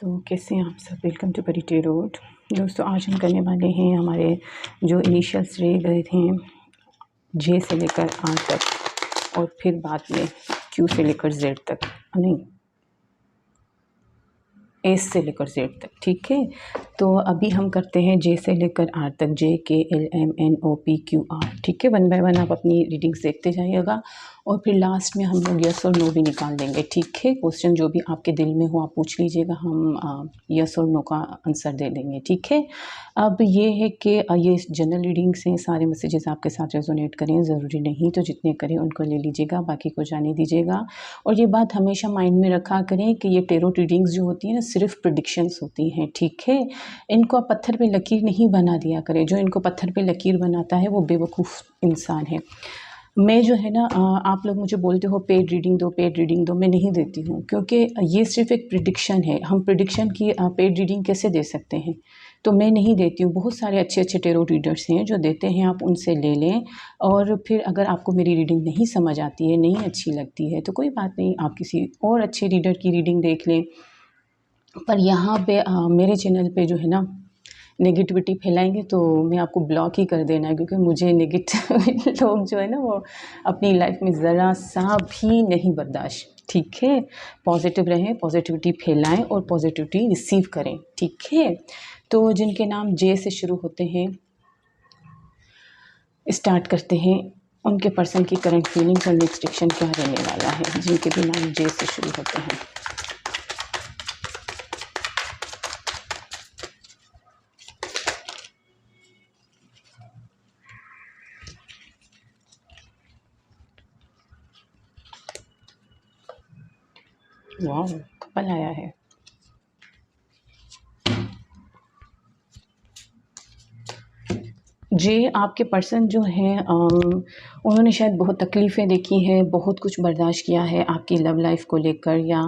तो कैसे हैं आप सब। वेलकम टू परी रोड। दोस्तों आज हम करने वाले हैं हमारे जो इनिशियल्स रह गए थे जे से लेकर आर तक और फिर बाद में क्यू से लेकर जेड तक, नहीं एस से लेकर जेड तक। ठीक है, तो अभी हम करते हैं जे से लेकर आर तक, J K L M N O P Q R. ठीक है, वन बाय वन आप अपनी रीडिंग्स देखते जाइएगा और फिर लास्ट में हम लोग यस और नो भी निकाल देंगे। ठीक है, क्वेश्चन जो भी आपके दिल में हो आप पूछ लीजिएगा, हम यस और नो का आंसर दे देंगे। ठीक है, अब ये है कि ये जनरल रीडिंग्स हैं, सारे मैसेजेस आपके साथ रेजोनेट करें, ज़रूरी नहीं, तो जितने करें उनको ले लीजिएगा, बाकी को जाने दीजिएगा। और ये बात हमेशा माइंड में रखा करें कि ये टेरो रीडिंग्स जो होती हैं ना सिर्फ प्रेडिक्शंस होती हैं। ठीक है, इनको आप पत्थर पे लकीर नहीं बना दिया करें। जो इनको पत्थर पे लकीर बनाता है वो बेवकूफ़ इंसान है। मैं जो है ना, आप लोग मुझे बोलते हो पेड रीडिंग दो, पेड रीडिंग दो, मैं नहीं देती हूँ, क्योंकि ये सिर्फ एक प्रिडिक्शन है। हम प्रिडिक्शन की पेड रीडिंग कैसे दे सकते हैं, तो मैं नहीं देती हूँ। बहुत सारे अच्छे अच्छे टेरो रीडर्स हैं जो देते हैं, आप उनसे ले लें। और फिर अगर आपको मेरी रीडिंग नहीं समझ आती है, नहीं अच्छी लगती है, तो कोई बात नहीं, आप किसी और अच्छे रीडर की रीडिंग देख लें। पर यहाँ पे मेरे चैनल पे जो है ना नेगेटिविटी फैलाएंगे तो मैं आपको ब्लॉक ही कर देना है, क्योंकि मुझे नेगेटिव लोग जो है ना वो अपनी लाइफ में ज़रा सा भी नहीं बर्दाश्त। ठीक है, पॉजिटिव रहें, पॉजिटिविटी फैलाएं और पॉजिटिविटी रिसीव करें। ठीक है, तो जिनके नाम जे से शुरू होते हैं स्टार्ट करते हैं, उनके पर्सन की करंट फीलिंग्स और नेक्स्ट एक्शन क्या रहने वाला है। जिनके भी नाम जे से शुरू होते हैं, वाह कपल आया है। जी, आपके पर्सन जो हैं उन्होंने शायद बहुत तकलीफ़ें देखी हैं, बहुत कुछ बर्दाश्त किया है आपकी लव लाइफ़ को लेकर, या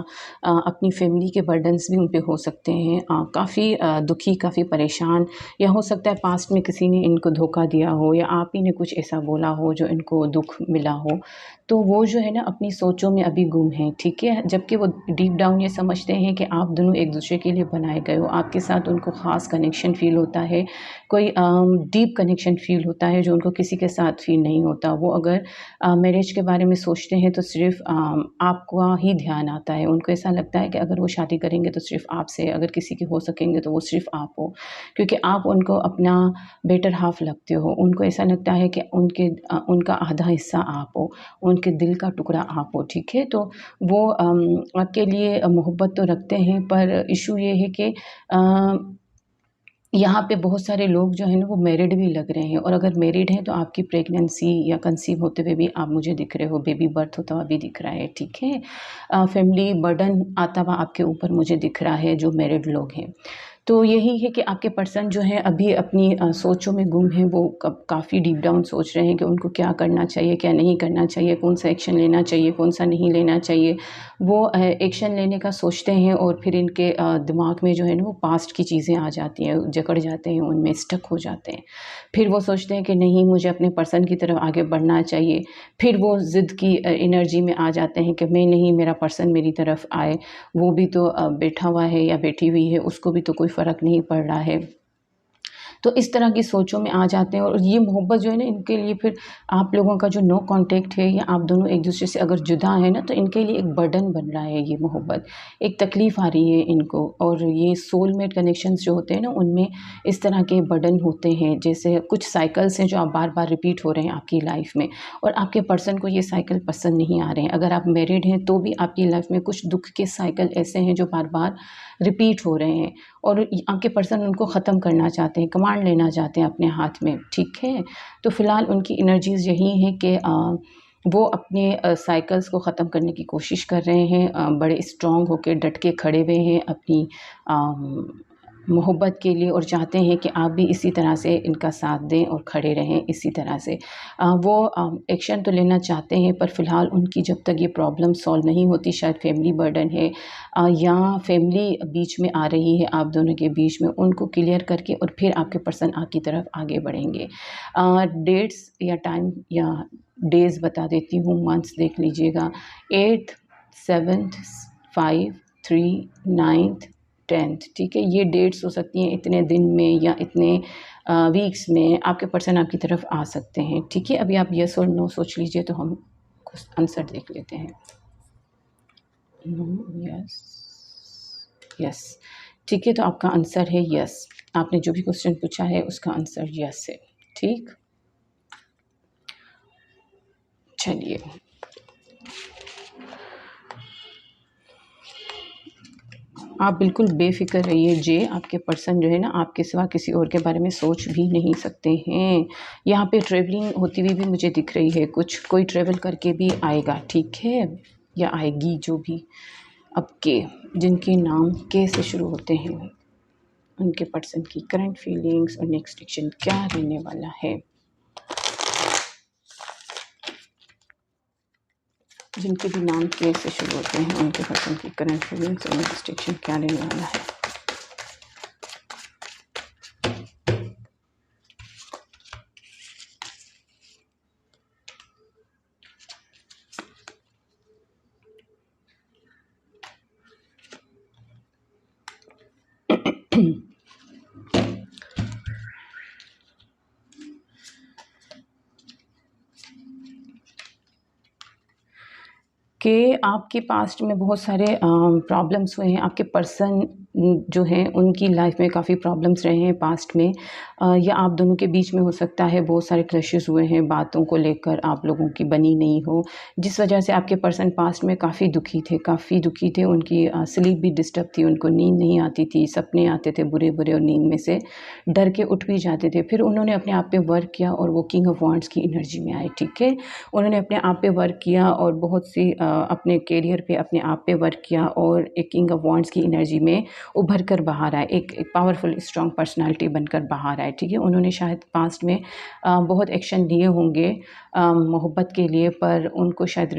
अपनी फैमिली के बर्डन्स भी उन पे हो सकते हैं। काफ़ी दुखी, काफ़ी परेशान, या हो सकता है पास्ट में किसी ने इनको धोखा दिया हो, या आप ही ने कुछ ऐसा बोला हो जो इनको दुःख मिला हो। तो वो जो है ना अपनी सोचों में अभी गुम हैं। ठीक है, जबकि वो डीप डाउन ये समझते हैं कि आप दोनों एक दूसरे के लिए बनाए गए हो, आपके साथ उनको ख़ास कनेक्शन फ़ील होता है, कोई डीप कनेक्शन फ़ील होता है जो उनको किसी के साथ फ़ील नहीं होता। वो अगर मैरिज के बारे में सोचते हैं तो सिर्फ़ आपका ही ध्यान आता है। उनको ऐसा लगता है कि अगर वो शादी करेंगे तो सिर्फ़ आपसे, अगर किसी के हो सकेंगे तो वो सिर्फ़ आप हो, क्योंकि आप उनको अपना बेटर हाफ़ लगते हो। उनको ऐसा लगता है कि उनका आधा हिस्सा आप हो, उनके दिल का टुकड़ा आप हो। ठीक है, तो वो आपके लिए मोहब्बत तो रखते हैं, पर इश्यू ये है कि यहाँ पे बहुत सारे लोग जो हैं ना वो मैरिड भी लग रहे हैं, और अगर मैरिड हैं तो आपकी प्रेगनेंसी या कंसीव होते हुए भी आप मुझे दिख रहे हो, बेबी बर्थ होता हुआ भी दिख रहा है। ठीक है, फैमिली बर्डन आता हुआ आपके ऊपर मुझे दिख रहा है जो मैरिड लोग हैं। तो यही है कि आपके पर्सन जो हैं अभी अपनी सोचों में गुम हैं। वो काफ़ी डीप डाउन सोच रहे हैं कि उनको क्या करना चाहिए, क्या नहीं करना चाहिए, कौन सा एक्शन लेना चाहिए, कौन सा नहीं लेना चाहिए। वो एक्शन लेने का सोचते हैं और फिर इनके दिमाग में जो है ना वो पास्ट की चीज़ें आ जाती हैं, जकड़ जाते हैं, उनमें स्टक हो जाते हैं। फिर वो सोचते हैं कि नहीं, मुझे अपने पर्सन की तरफ आगे बढ़ना चाहिए। फिर वो ज़िद की एनर्जी में आ जाते हैं कि मैं नहीं, मेरा पर्सन मेरी तरफ आए, वो भी तो बैठा हुआ है या बैठी हुई है, उसको भी तो कोई फ़र्क नहीं पड़ रहा है। तो इस तरह की सोचों में आ जाते हैं, और ये मोहब्बत जो है ना इनके लिए, फिर आप लोगों का जो नो कांटेक्ट है या आप दोनों एक दूसरे से अगर जुदा हैं ना, तो इनके लिए एक बर्डन बन रहा है ये मोहब्बत, एक तकलीफ़ आ रही है इनको। और ये सोलमेट कनेक्शंस जो होते हैं ना उनमें इस तरह के बर्डन होते हैं, जैसे कुछ साइकिल्स हैं जो आप बार बार रिपीट हो रहे हैं आपकी लाइफ में, और आपके पर्सन को ये साइकिल पसंद नहीं आ रहे हैं। अगर आप मैरिड हैं तो भी आपकी लाइफ में कुछ दुख के साइकिल ऐसे हैं जो बार बार रिपीट हो रहे हैं, और आपके पर्सन उनको ख़त्म करना चाहते हैं, कमांड लेना चाहते हैं अपने हाथ में। ठीक है, तो फ़िलहाल उनकी एनर्जीज़ यही हैं कि वो अपने साइकिल्स को ख़त्म करने की कोशिश कर रहे हैं, बड़े स्ट्रॉन्ग होके डट के खड़े हुए हैं अपनी मोहब्बत के लिए, और चाहते हैं कि आप भी इसी तरह से इनका साथ दें और खड़े रहें इसी तरह से। वो एक्शन तो लेना चाहते हैं, पर फ़िलहाल उनकी जब तक ये प्रॉब्लम सॉल्व नहीं होती, शायद फैमिली बर्डन है या फैमिली बीच में आ रही है आप दोनों के बीच में, उनको क्लियर करके और फिर आपके पर्सन आपकी तरफ आगे बढ़ेंगे। डेट्स या टाइम या डेज़ बता देती हूँ, मंथ्स देख लीजिएगा। 8th 7th 5 3 9th 10th, ठीक है। ये डेट्स हो सकती हैं इतने दिन में या इतने वीक्स में आपके पर्सन आपकी तरफ आ सकते हैं, ठीक है। अभी आप येस और नो सोच लीजिए तो हम कुछ आंसर देख लेते हैं। नो, यस, यस, ठीक है। तो आपका आंसर है यस। आपने जो भी क्वेश्चन पूछा है उसका आंसर यस है, ठीक। चलिए, आप बिल्कुल बेफ़िक्र रहिए जे, आपके पर्सन जो है ना आपके सिवा किसी और के बारे में सोच भी नहीं सकते हैं। यहाँ पे ट्रैवलिंग होती हुई भी मुझे दिख रही है, कुछ कोई ट्रैवल करके भी आएगा, ठीक है, या आएगी जो भी। अब के, जिनके नाम के से शुरू होते हैं, उनके पर्सन की करंट फीलिंग्स और नेक्स्ट एक्शन क्या रहने वाला है। जिनके भी नाम के से शुरू होते हैं उनके पर्सन की करंट फीलिंग्स और नेक्स्ट एक्शन क्या रहने वाला है। कि आपके पास्ट में बहुत सारे प्रॉब्लम्स हुए हैं। आपके पर्सन जो हैं उनकी लाइफ में काफ़ी प्रॉब्लम्स रहे हैं पास्ट में, या आप दोनों के बीच में हो सकता है बहुत सारे क्लैशेस हुए हैं, बातों को लेकर आप लोगों की बनी नहीं हो, जिस वजह से आपके पर्सन पास्ट में काफ़ी दुखी थे। उनकी स्लीप भी डिस्टर्ब थी, उनको नींद नहीं आती थी, सपने आते थे बुरे बुरे और नींद में से डर के उठ भी जाते थे। फिर उन्होंने अपने आप पे वर्क किया और वो किंग ऑफ वांड्स की एनर्जी में आए, ठीक है। उन्होंने अपने आप पे वर्क किया और बहुत सी अपने करियर पे अपने आप पे वर्क किया और एक किंग ऑफ वांड्स की एनर्जी में उभर कर बाहर आए, एक पावरफुल स्ट्रॉन्ग पर्सनालिटी बनकर बाहर आए, ठीक है। उन्होंने शायद पास्ट में बहुत एक्शन लिए होंगे मोहब्बत के लिए, पर उनको शायद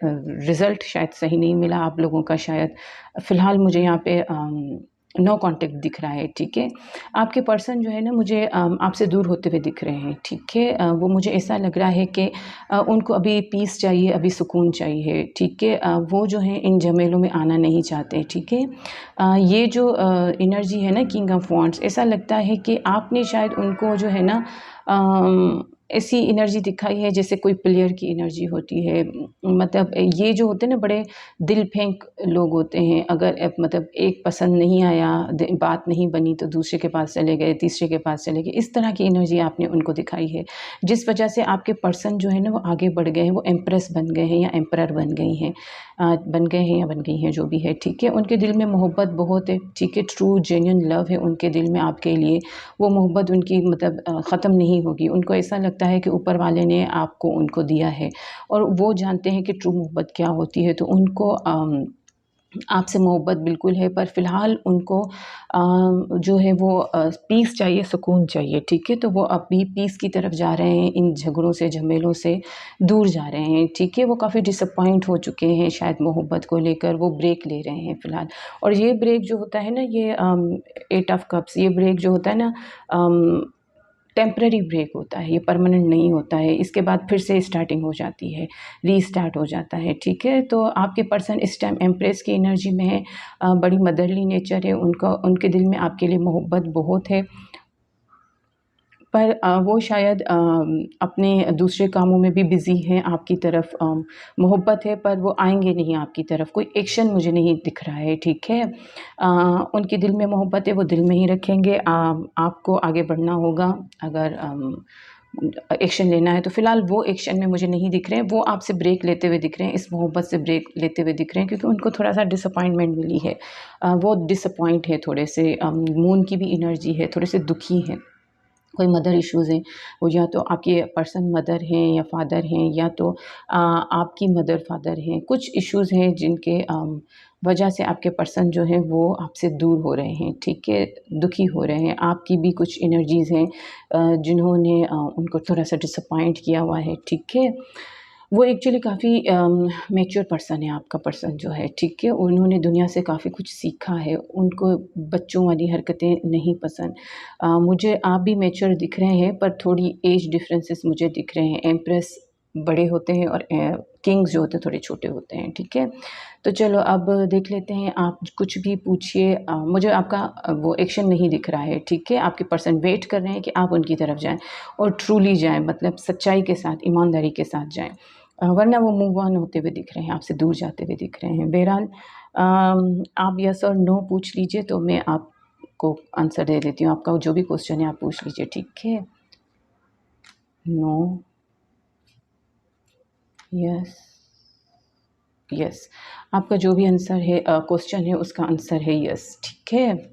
रिज़ल्ट शायद सही नहीं मिला आप लोगों का शायद। फ़िलहाल मुझे यहाँ पे नो कांटेक्ट दिख रहा है, ठीक है। आपके पर्सन जो है ना मुझे आपसे दूर होते हुए दिख रहे हैं, ठीक है। वो मुझे ऐसा लग रहा है कि उनको अभी पीस चाहिए, अभी सुकून चाहिए, ठीक है। वो जो है इन झमेलों में आना नहीं चाहते, ठीक है। ये जो एनर्जी है ना किंग ऑफ वांड्स, ऐसा लगता है कि आपने शायद उनको जो है ना ऐसी एनर्जी दिखाई है जैसे कोई प्लेयर की एनर्जी होती है। मतलब ये जो होते हैं ना बड़े दिल फेंक लोग होते हैं, अगर मतलब एक पसंद नहीं आया, बात नहीं बनी तो दूसरे के पास चले गए, तीसरे के पास चले गए, इस तरह की एनर्जी आपने उनको दिखाई है, जिस वजह से आपके पर्सन जो है ना वो आगे बढ़ गए हैं, वो एम्प्रेस बन गए हैं या एम्परर बन गई हैं, बन गए हैं या बन गई हैं जो भी है, ठीक है। उनके दिल में मोहब्बत बहुत है, ठीक है, ट्रू जेन्युइन लव है उनके दिल में आपके लिए। वो मोहब्बत उनकी मतलब ख़त्म नहीं होगी। उनको ऐसा लगता है कि ऊपर वाले ने आपको उनको दिया है और वो जानते हैं कि ट्रू मोहब्बत क्या होती है, तो उनको आपसे मोहब्बत बिल्कुल है, पर फ़िलहाल उनको जो है वो पीस चाहिए, सुकून चाहिए, ठीक है। तो वो अभी पीस की तरफ जा रहे हैं, इन झगड़ों से, झमेलों से दूर जा रहे हैं, ठीक है। वो काफ़ी डिसअपॉइंट हो चुके हैं शायद मोहब्बत को लेकर, वो ब्रेक ले रहे हैं फ़िलहाल। और ये ब्रेक जो होता है ना, ये 8 ऑफ कप्स, ये ब्रेक जो होता है ना टेम्पररी ब्रेक होता है, ये परमानेंट नहीं होता है। इसके बाद फिर से स्टार्टिंग हो जाती है, रीस्टार्ट हो जाता है, ठीक है। तो आपके पर्सन इस टाइम एम्प्रेस की एनर्जी में है, बड़ी मदरली नेचर है उनका, उनके दिल में आपके लिए मोहब्बत बहुत है, पर वो शायद अपने दूसरे कामों में भी बिज़ी हैं। आपकी तरफ मोहब्बत है पर वो आएँगे नहीं आपकी तरफ, कोई एक्शन मुझे नहीं दिख रहा है, ठीक है। उनके दिल में मोहब्बत है, वो दिल में ही रखेंगे। आपको आगे बढ़ना होगा, अगर एक्शन लेना है तो फ़िलहाल वो एक्शन में मुझे नहीं दिख रहे हैं। वो आपसे ब्रेक लेते हुए दिख रहे हैं, इस मोहब्बत से ब्रेक लेते हुए दिख रहे हैं, क्योंकि उनको थोड़ा-सा डिसअपॉइंटमेंट मिली है। वो डिसअपॉइंट है थोड़े से, मून की भी एनर्जी है, थोड़े से दुखी हैं। कोई मदर इश्यूज़ हैं, वो या तो आपके पर्सन मदर हैं या फादर हैं, या तो आपकी मदर फादर हैं। कुछ इश्यूज़ हैं जिनके वजह से आपके पर्सन जो हैं वो आपसे दूर हो रहे हैं, ठीक है, दुखी हो रहे हैं। आपकी भी कुछ एनर्जीज़ हैं जिन्होंने उनको थोड़ा-सा डिसअपॉइंट किया हुआ है, ठीक है। वो एक्चुअली काफ़ी मैच्योर पर्सन है आपका पर्सन जो है, ठीक है। उन्होंने दुनिया से काफ़ी कुछ सीखा है, उनको बच्चों वाली हरकतें नहीं पसंद। मुझे आप भी मैच्योर दिख रहे हैं, पर थोड़ी एज डिफरेंसेस मुझे दिख रहे हैं। एम्प्रेस बड़े होते हैं और किंग्स जो होते हैं थोड़े छोटे होते हैं, ठीक है? तो चलो अब देख लेते हैं, आप कुछ भी पूछिए। मुझे आपका वो एक्शन नहीं दिख रहा है, ठीक है? आपके पर्सन वेट कर रहे हैं कि आप उनकी तरफ जाएँ और ट्रूली जाएँ, मतलब सच्चाई के साथ, ईमानदारी के साथ जाएँ। वरना वो मूव ऑन होते हुए दिख रहे हैं, आपसे दूर जाते हुए दिख रहे हैं। बहरहाल आप येस और नो पूछ लीजिए तो मैं आपको आंसर दे देती हूँ। आपका जो भी क्वेश्चन है आप पूछ लीजिए, ठीक है? No, yes, yes. आपका जो भी आंसर है, क्वेश्चन है, उसका आंसर है यस, ठीक है?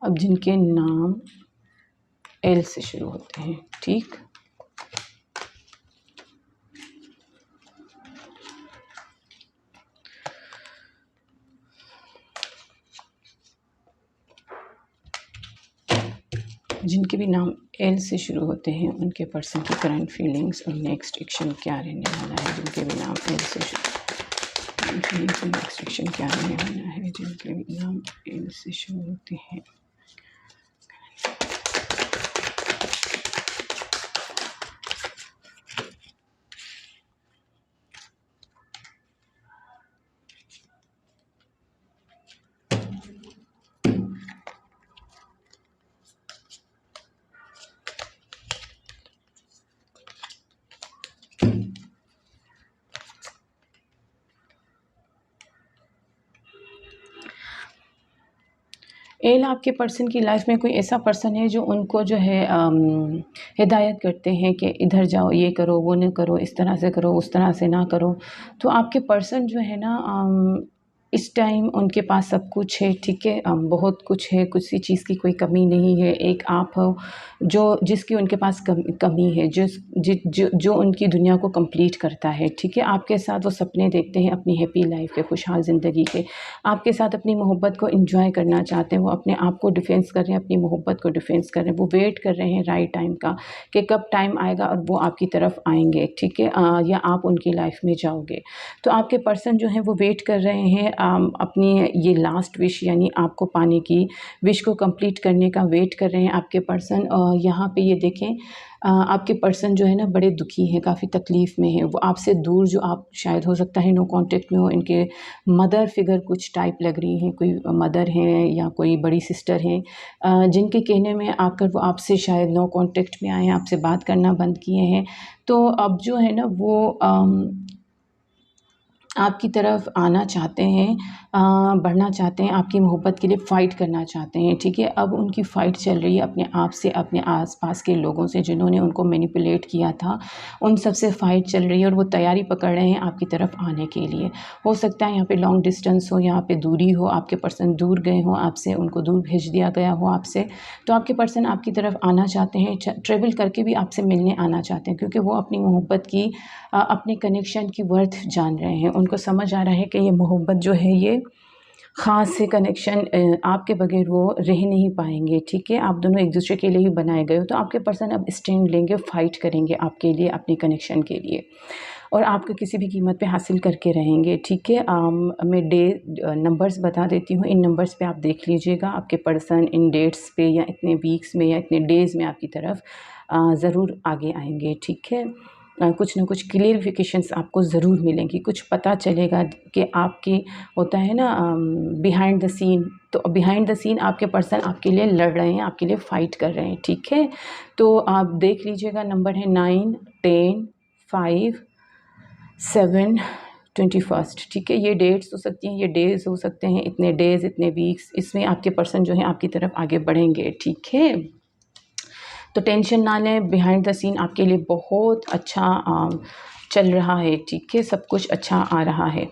अब जिनके नाम एल से शुरू होते हैं, ठीक? जिनके भी नाम एल से शुरू होते हैं उनके पर्सन की करंट फीलिंग्स और नेक्स्ट एक्शन क्या रहने वाला है। जिनके भी नाम एल से शुरू, नेक्स्ट एक्शन क्या रहने वाला है। जिनके भी नाम एल से शुरू होते हैं। एल आपके पर्सन की लाइफ में कोई ऐसा पर्सन है जो उनको जो है हिदायत करते हैं कि इधर जाओ, ये करो, वो न करो, इस तरह से करो, उस तरह से ना करो। तो आपके पर्सन जो है ना, इस टाइम उनके पास सब कुछ है, ठीक है? बहुत कुछ है, किसी चीज़ की कोई कमी नहीं है। एक आप हो जो जिसकी उनके पास कमी है, जो उनकी दुनिया को कंप्लीट करता है, ठीक है? आपके साथ वो सपने देखते हैं अपनी हैप्पी लाइफ के, खुशहाल ज़िंदगी के। आपके साथ अपनी मोहब्बत को एंजॉय करना चाहते हैं। वो अपने आप को डिफेंस कर रहे हैं, अपनी मोहब्बत को डिफेंस कर रहे हैं। वो वेट कर रहे हैं राइट टाइम का कि कब टाइम आएगा और वो आपकी तरफ आएंगे, ठीक है? या आप उनकी लाइफ में जाओगे। तो आपके पर्सन जो हैं वो वेट कर रहे हैं अपनी ये लास्ट विश यानी आपको पाने की, विश को कंप्लीट करने का वेट कर रहे हैं आपके पर्सन। यहाँ पे ये देखें, आपके पर्सन जो है ना बड़े दुखी हैं, काफ़ी तकलीफ़ में हैं। वो आपसे दूर, जो आप शायद हो सकता है नो कांटेक्ट में हो। इनके मदर फिगर कुछ टाइप लग रही हैं, कोई मदर हैं या कोई बड़ी सिस्टर हैं, जिनके कहने में आकर वो आपसे शायद नो कांटेक्ट में आए हैं, आपसे बात करना बंद किए हैं। तो अब जो है ना वो आपकी तरफ आना चाहते हैं, बढ़ना चाहते हैं, आपकी मोहब्बत के लिए फ़ाइट करना चाहते हैं, ठीक है? अब उनकी फ़ाइट चल रही है अपने आप से, अपने आस-पास के लोगों से जिन्होंने उनको मैनिपुलेट किया था, उन सब से फ़ाइट चल रही है और वो तैयारी पकड़ रहे हैं आपकी तरफ आने के लिए। हो सकता है यहाँ पे लॉन्ग डिस्टेंस हो, यहाँ पे दूरी हो, आपके पर्सन दूर गए हों आपसे, उनको दूर भेज दिया गया हो आपसे। तो आपके पर्सन आपकी तरफ आना चाहते हैं, ट्रैवल करके भी आपसे मिलने आना चाहते हैं, क्योंकि वो अपनी मोहब्बत की, अपने कनेक्शन की वर्थ जान रहे हैं। उनको समझ आ रहा है कि ये मोहब्बत जो है ये ख़ास से कनेक्शन, आपके बगैर वो रह नहीं पाएंगे, ठीक है? आप दोनों एक दूसरे के लिए ही बनाए गए हो। तो आपके पर्सन अब स्टैंड लेंगे, फ़ाइट करेंगे आपके लिए, अपने कनेक्शन के लिए, और आपको किसी भी कीमत पे हासिल करके रहेंगे, ठीक है? मैं नंबर्स बता देती हूँ। इन नंबर्स पे आप देख लीजिएगा आपके पर्सन इन डेट्स पे या इतने वीक्स में या इतने डेज़ में आपकी तरफ ज़रूर आगे आएंगे, ठीक है? कुछ ना कुछ क्लियरिफिकेशंस आपको ज़रूर मिलेंगी, कुछ पता चलेगा कि आपकी, होता है ना बिहाइंड द सीन, तो बिहाइंड द सीन आपके पर्सन आपके लिए लड़ रहे हैं, आपके लिए फ़ाइट कर रहे हैं, ठीक है? तो आप देख लीजिएगा, नंबर है 9, 10, 5, 7, 21, ठीक है? ये डेट्स हो सकती हैं, ये डेज़ हो सकते हैं, इतने डेज़, इतने वीक्स, इसमें आपके पर्सन जो है आपकी तरफ आगे बढ़ेंगे, ठीक है? तो टेंशन ना लें, बिहाइंड द सीन आपके लिए बहुत अच्छा चल रहा है, ठीक है? सब कुछ अच्छा आ रहा है।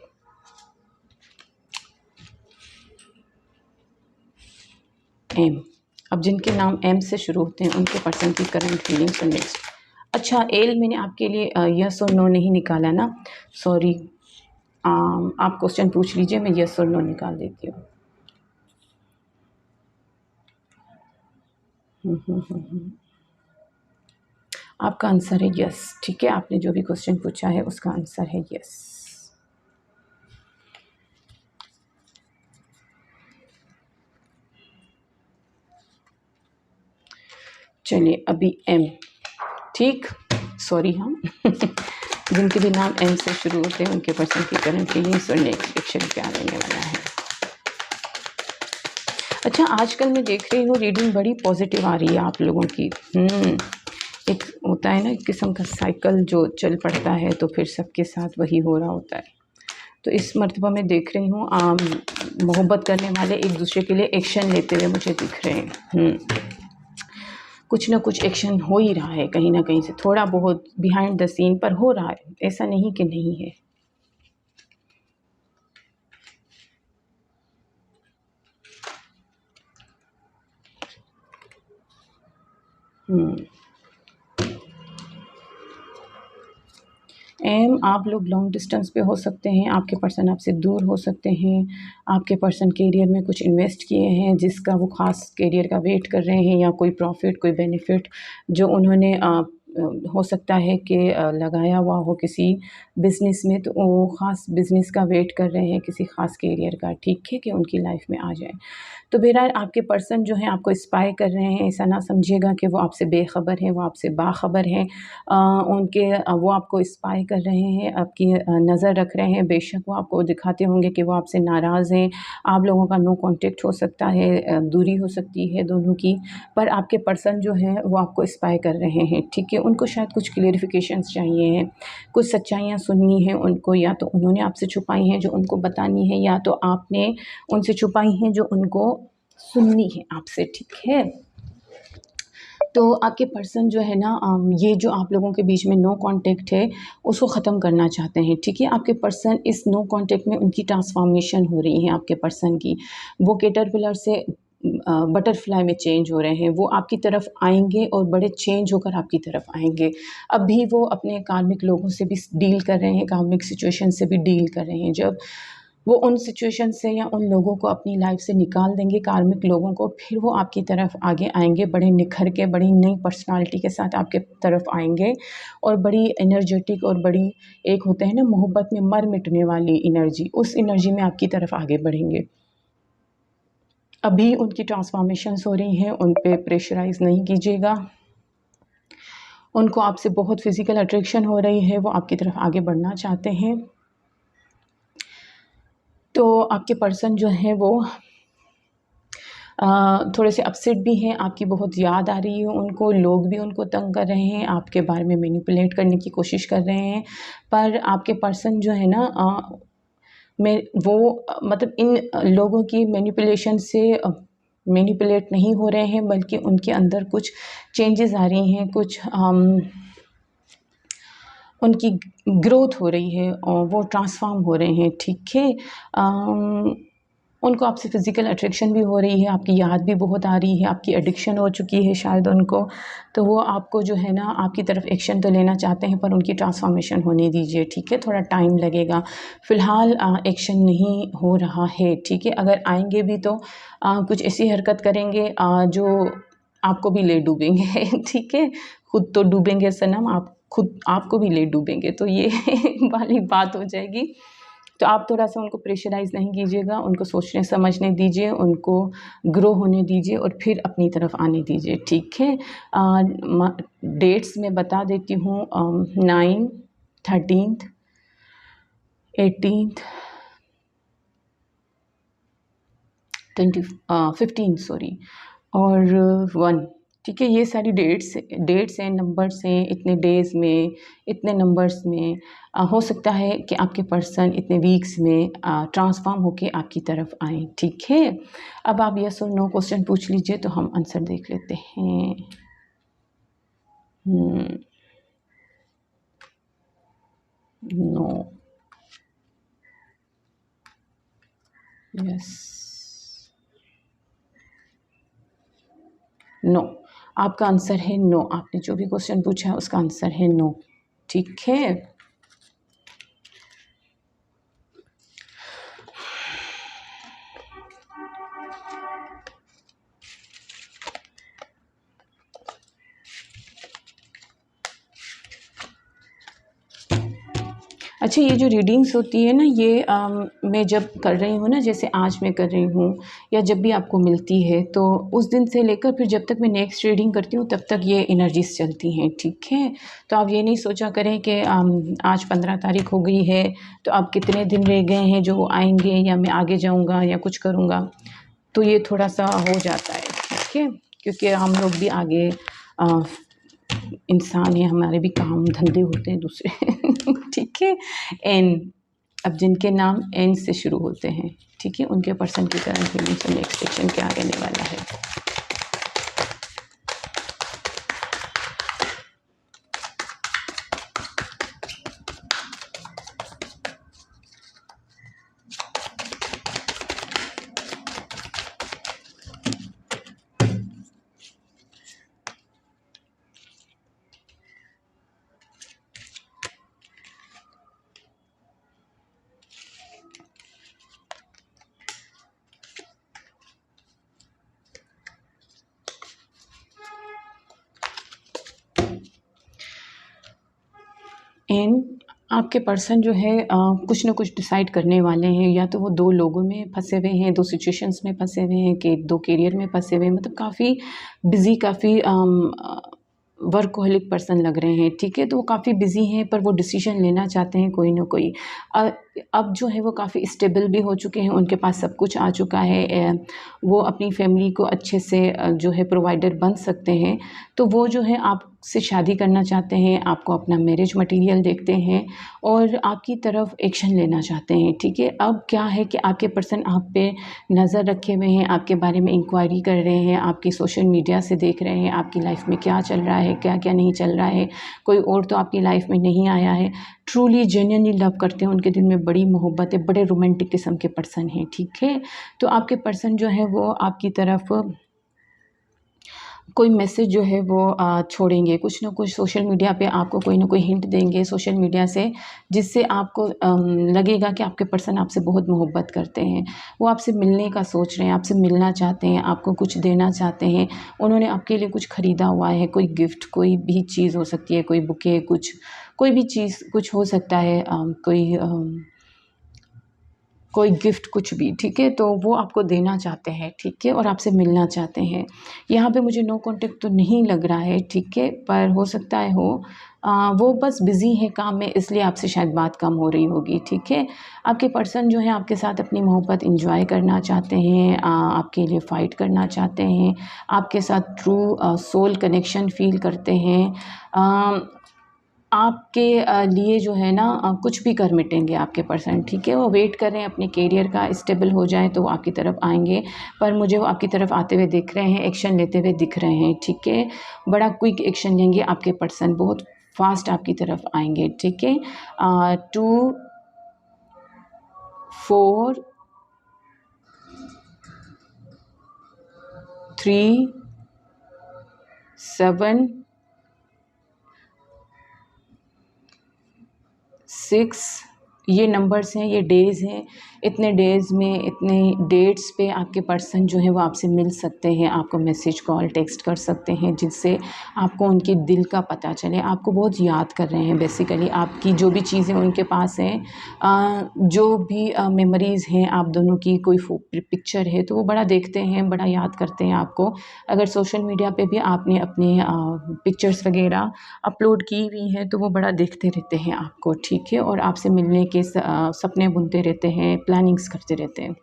एम, अब जिनके नाम एम से शुरू होते हैं उनके पर्सन की करंट फीलिंग्स और नेक्स्ट। अच्छा, एल मैंने आपके लिए यस और नो नहीं निकाला ना, सॉरी। आप क्वेश्चन पूछ लीजिए, मैं यस और नो निकाल देती हूँ। आपका आंसर है यस, ठीक है? आपने जो भी क्वेश्चन पूछा है उसका आंसर है यस। चलिए अभी एम, ठीक, सॉरी हम जिनके भी नाम एम से शुरू होते हैं उनके पर्सन की करंट फीलिंग्स और नेक्स्ट एक्शन क्या रहने वाला है। अच्छा, आजकल मैं देख रही हूँ रीडिंग बड़ी पॉजिटिव आ रही है आप लोगों की। एक होता है ना एक किस्म का साइकिल जो चल पड़ता है, तो फिर सबके साथ वही हो रहा होता है। तो इस मर्तबा मैं देख रही हूँ मोहब्बत करने वाले एक दूसरे के लिए एक्शन लेते हुए मुझे दिख रहे हैं। कुछ ना कुछ एक्शन हो ही रहा है कहीं ना कहीं से, थोड़ा बहुत बिहाइंड द सीन पर हो रहा है, ऐसा नहीं कि नहीं है। आप लोग लॉन्ग डिस्टेंस पे हो सकते हैं, आपके पर्सन आपसे दूर हो सकते हैं, आपके पर्सन करियर में कुछ इन्वेस्ट किए हैं जिसका वो ख़ास करियर का वेट कर रहे हैं, या कोई प्रॉफिट कोई बेनिफिट जो उन्होंने हो सकता है कि लगाया हुआ हो किसी बिज़नेस में, तो वो ख़ास बिज़नेस का वेट कर रहे हैं किसी ख़ास करियर का, ठीक है, कि उनकी लाइफ में आ जाए। तो बहरहाल आपके पर्सन जो हैं आपको स्पाई कर रहे हैं, ऐसा ना समझिएगा कि वो आपसे बेखबर हैं, वो आपसे बाखबर हैं। वो आपको स्पाई कर रहे हैं, आपकी नज़र रख रहे हैं। बेशक वो आपको दिखाते होंगे कि वो आपसे नाराज़ हैं, आप लोगों का नो कॉन्टेक्ट हो सकता है, दूरी हो सकती है दोनों की, पर आपके पर्सन जो है वो आपको स्पाई कर रहे हैं, ठीक है। उनको शायद कुछ क्लेरिफिकेशंस चाहिए हैं, कुछ सच्चाइयाँ सुननी हैं उनको, या तो उन्होंने आपसे छुपाई हैं जो उनको बतानी है, या तो आपने उनसे छुपाई हैं जो उनको सुननी है आपसे, ठीक है। तो आपके पर्सन जो है ना ये जो आप लोगों के बीच में नो कांटेक्ट है उसको ख़त्म करना चाहते हैं, ठीक है। आपके पर्सन इस नो कांटेक्ट में उनकी ट्रांसफॉर्मेशन हो रही है, आपके पर्सन की, वो कैटरपिलर से बटरफ्लाई में चेंज हो रहे हैं, वो आपकी तरफ आएंगे और बड़े चेंज होकर आपकी तरफ आएंगे। अभी वो अपने कार्मिक लोगों से भी डील कर रहे हैं, कार्मिक सिचुएशन से भी डील कर रहे हैं। जब वो उन सिचुएशन से या उन लोगों को अपनी लाइफ से निकाल देंगे, कार्मिक लोगों को, फिर वो आपकी तरफ आगे आएंगे बड़े निखर के, बड़ी नई पर्सनालिटी के साथ आपके तरफ आएंगे, और बड़ी एनर्जेटिक और बड़ी, एक होते हैं ना मोहब्बत में मर मिटने वाली एनर्जी, उस एनर्जी में आपकी तरफ आगे बढ़ेंगे। अभी उनकी ट्रांसफॉर्मेशंस हो रही हैं, उन पे प्रेशराइज़ नहीं कीजिएगा। उनको आपसे बहुत फ़िज़िकल अट्रैक्शन हो रही है, वो आपकी तरफ आगे बढ़ना चाहते हैं। तो आपके पर्सन जो है वो थोड़े से अपसेट भी हैं, आपकी बहुत याद आ रही है उनको, लोग भी उनको तंग कर रहे हैं, आपके बारे में मैनिपुलेट करने की कोशिश कर रहे हैं, पर आपके पर्सन जो है ना मैं वो मतलब इन लोगों की मैनिपुलेशन से मैनिपुलेट नहीं हो रहे हैं, बल्कि उनके अंदर कुछ चेंजेस आ रही हैं, कुछ उनकी ग्रोथ हो रही है और वो ट्रांसफॉर्म हो रहे हैं, ठीक है। उनको आपसे फ़िज़िकल अट्रैक्शन भी हो रही है, आपकी याद भी बहुत आ रही है, आपकी एडिक्शन हो चुकी है शायद उनको, तो वो आपको जो है ना आपकी तरफ एक्शन तो लेना चाहते हैं, पर उनकी ट्रांसफॉर्मेशन होने दीजिए, ठीक है, थोड़ा टाइम लगेगा। फ़िलहाल एक्शन नहीं हो रहा है, ठीक है। अगर आएंगे भी तो कुछ ऐसी हरकत करेंगे जो आपको भी ले डूबेंगे ठीक है। खुद तो डूबेंगे सनम, आप खुद आपको भी ले डूबेंगे, तो ये वाली बात हो जाएगी। तो आप थोड़ा-सा उनको प्रेशराइज़ नहीं कीजिएगा, उनको सोचने समझने दीजिए, उनको ग्रो होने दीजिए और फिर अपनी तरफ आने दीजिए, ठीक है। डेट्स मैं बता देती हूँ, 9, 13th, 18th, 15 सॉरी, और 1, ठीक है। ये सारी डेट्स हैं, नंबर्स हैं, इतने डेज़ में, इतने नंबर्स में हो सकता है कि आपके पर्सन इतने वीक्स में ट्रांसफॉर्म होके आपकी तरफ आएँ, ठीक है। अब आप यस और नो क्वेश्चन पूछ लीजिए तो हम आंसर देख लेते हैं। No, yes, no. आपका आंसर है नो, आपने जो भी क्वेश्चन पूछा है उसका आंसर है नो, ठीक है। अच्छा, ये जो रीडिंग्स होती है ना, ये मैं जब कर रही हूँ ना, जैसे आज मैं कर रही हूँ या जब भी आपको मिलती है, तो उस दिन से लेकर फिर जब तक मैं नेक्स्ट रीडिंग करती हूँ तब तक ये एनर्जीज़ चलती हैं, ठीक है? तो आप ये नहीं सोचा करें कि आज 15 तारीख हो गई है तो अब कितने दिन रह गए हैं जो वो आएँगे या मैं आगे जाऊँगा या कुछ करूँगा, तो ये थोड़ा-सा हो जाता है, ठीक है? क्योंकि हम लोग भी आगे अ, इंसान है, हमारे भी काम धंधे होते हैं दूसरे ठीक है। एन, अब जिनके नाम एन से शुरू होते हैं, ठीक है, उनके पर्सन की तरह फीलिंग से नेक्स्ट सेक्शन क्या कहने वाला है। एन, आपके पर्सन जो है कुछ ना कुछ डिसाइड करने वाले हैं, या तो वो 2 लोगों में फँसे हुए हैं, 2 सिचुएशंस में फँसे हुए हैं, कि 2 करियर में फँसे हुए हैं, मतलब काफ़ी बिज़ी, काफ़ी वर्कहोलिक पर्सन लग रहे हैं, ठीक है? तो वो काफ़ी बिज़ी हैं, पर वो डिसीज़न लेना चाहते हैं कोई ना कोई। अ, अब जो है वो काफ़ी स्टेबल भी हो चुके हैं, उनके पास सब कुछ आ चुका है। वो अपनी फैमिली को अच्छे से जो है प्रोवाइडर बन सकते हैं। तो वो जो है आपसे शादी करना चाहते हैं, आपको अपना मैरिज मटीरियल देखते हैं और आपकी तरफ एक्शन लेना चाहते हैं, ठीक है? अब क्या है कि आपके पर्सन आप पे नज़र रखे हुए हैं, आपके बारे में इंक्वायरी कर रहे हैं, आपकी सोशल मीडिया से देख रहे हैं, आपकी लाइफ में क्या चल रहा है, क्या-क्या नहीं चल रहा है, कोई और तो आपकी लाइफ में नहीं आया है। ट्रूली जेन्युइनली लव करते हैं, उनके दिल में बड़ी मोहब्बत है, बड़े रोमांटिक किस्म के पर्सन हैं, ठीक है? तो आपके पर्सन जो है वो आपकी तरफ कोई मैसेज जो है वो छोड़ेंगे, कुछ ना कुछ सोशल मीडिया पे आपको कोई ना कोई हिंट देंगे सोशल मीडिया से, जिससे आपको लगेगा कि आपके पर्सन आपसे बहुत मोहब्बत करते हैं। वो आपसे मिलने का सोच रहे हैं, आपसे मिलना चाहते हैं, आपको कुछ देना चाहते हैं। उन्होंने आपके लिए कुछ ख़रीदा हुआ है, कोई गिफ्ट, कोई भी चीज़ हो सकती है, कोई बुके, कुछ कोई भी चीज़ कुछ हो सकता है, कोई गिफ्ट कुछ भी, ठीक है? तो वो आपको देना चाहते हैं, ठीक है? और आपसे मिलना चाहते हैं। यहाँ पे मुझे नो कॉन्टैक्ट तो नहीं लग रहा है, ठीक है? पर हो सकता है हो। वो बस बिज़ी हैं काम में, इसलिए आपसे शायद बात कम हो रही होगी, ठीक है? आपके पर्सन जो है आपके साथ अपनी मोहब्बत एन्जॉय करना चाहते हैं, आपके लिए फ़ाइट करना चाहते हैं, आपके साथ ट्रू सोल कनेक्शन फ़ील करते हैं। अ, आपके लिए जो है ना कुछ भी कर मिटेंगे आपके पर्सन, ठीक है? वो वेट कर रहे हैं अपने करियर का स्टेबल हो जाए तो वो आपकी तरफ आएँगे, पर मुझे वो आपकी तरफ आते हुए दिख रहे हैं, एक्शन लेते हुए दिख रहे हैं, ठीक है? बड़ा क्विक एक्शन लेंगे आपके पर्सन, बहुत फ़ास्ट आपकी तरफ आएँगे, ठीक है? 2, 4, 3, 7, 6, ये नंबर्स हैं, ये डेज़ हैं। इतने डेज़ में, इतने डेट्स पे आपके पर्सन जो है वो आपसे मिल सकते हैं, आपको मैसेज, कॉल, टेक्स्ट कर सकते हैं, जिससे आपको उनके दिल का पता चले। आपको बहुत याद कर रहे हैं बेसिकली, आपकी जो भी चीज़ें उनके पास हैं, जो भी मेमोरीज़ हैं आप दोनों की, कोई पिक्चर है तो वो बड़ा देखते हैं, बड़ा याद करते हैं आपको। अगर सोशल मीडिया पे भी आपने अपने पिक्चर्स वग़ैरह अपलोड की हुई हैं तो वो बड़ा देखते रहते हैं आपको, ठीक है? और आपसे मिलने के सपने बुनते रहते हैं, प्लानिंग्स करते रहते हैं।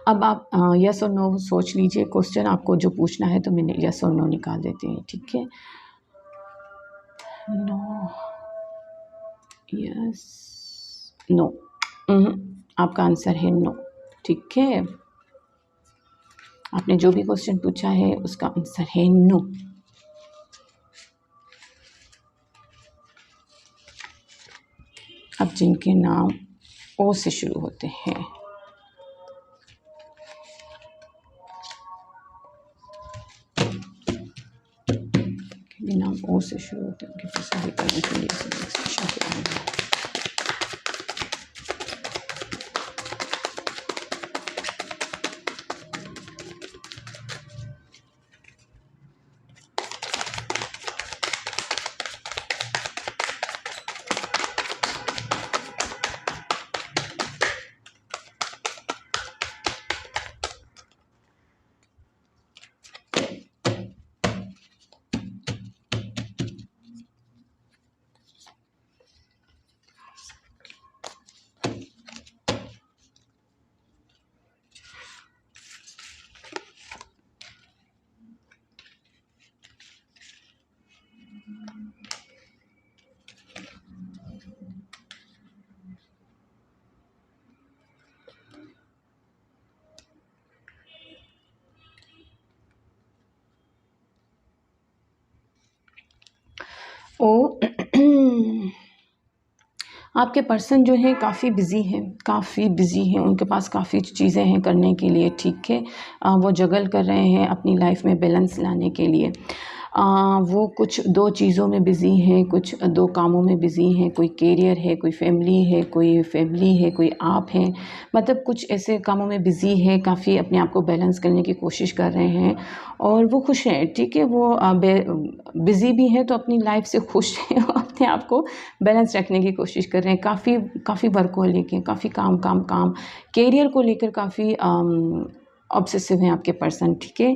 अब आप येस और नो सोच लीजिए, क्वेश्चन आपको जो पूछना है तो मैंने येस और नो निकाल देती हूँ, ठीक है? No, yes, no. आपका आंसर है नो, ठीक है? आपने जो भी क्वेश्चन पूछा है उसका आंसर है नो। अब जिनके नाम ओ से शुरू होते हैं, के नाम ओ से शुरू होते हैं, उनके पास आगे करने के लिए एक्सप्रेशन क्या होगा? ओ आपके पर्सन जो है काफ़ी बिज़ी हैं, काफ़ी बिज़ी हैं, उनके पास काफ़ी चीज़ें हैं करने के लिए, ठीक है। वो जगल कर रहे हैं अपनी लाइफ में बैलेंस लाने के लिए। वो कुछ 2 चीज़ों में बिज़ी हैं, कुछ 2 कामों में बिज़ी हैं, कोई करियर है, कोई फैमिली है, कोई आप हैं। मतलब कुछ ऐसे कामों में बिज़ी है, काफ़ी अपने आप को बैलेंस करने की कोशिश कर रहे हैं और वो खुश हैं, ठीक है। वो बिज़ी भी हैं तो अपनी लाइफ से खुश हैं और अपने आप को बैलेंस रखने की कोशिश कर रहे हैं। काफ़ी काफ़ी वर्कहोलिक हैं, काफ़ी काम, काम, काम। करियर को लेकर काफ़ी ऑब्सेसिव हैं आपके पर्सन, ठीक है।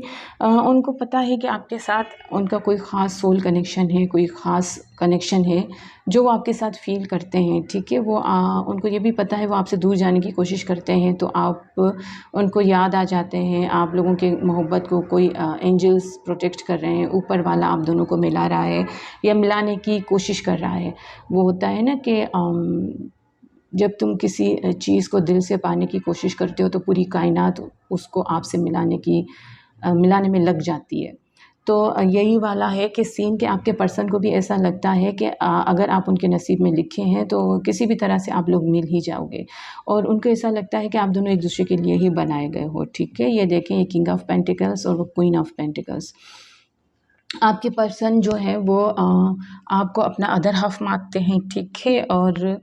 उनको पता है कि आपके साथ उनका कोई ख़ास सोल कनेक्शन है, कोई ख़ास कनेक्शन है, जो वो आपके साथ फ़ील करते हैं, ठीक है। वो उनको ये भी पता है वो आपसे दूर जाने की कोशिश करते हैं तो आप उनको याद आ जाते हैं। आप लोगों के मोहब्बत को कोई एंजल्स प्रोटेक्ट कर रहे हैं, ऊपर वाला आप दोनों को मिला रहा है या मिलाने की कोशिश कर रहा है। वो होता है ना कि जब तुम किसी चीज़ को दिल से पाने की कोशिश करते हो तो पूरी कायनात उसको आपसे मिलाने में लग जाती है। तो यही वाला है कि सीन कि आपके पर्सन को भी ऐसा लगता है कि अगर आप उनके नसीब में लिखे हैं तो किसी भी तरह से आप लोग मिल ही जाओगे और उनको ऐसा लगता है कि आप दोनों एक-दूसरे के लिए ही बनाए गए हो, ठीक है। ये देखें ये किंग ऑफ पेंटिकल्स और वो क्वीन ऑफ पेंटिकल्स। आपके पर्सन जो है वो आपको अपना अदर हाफ़ मानते हैं, ठीक है। और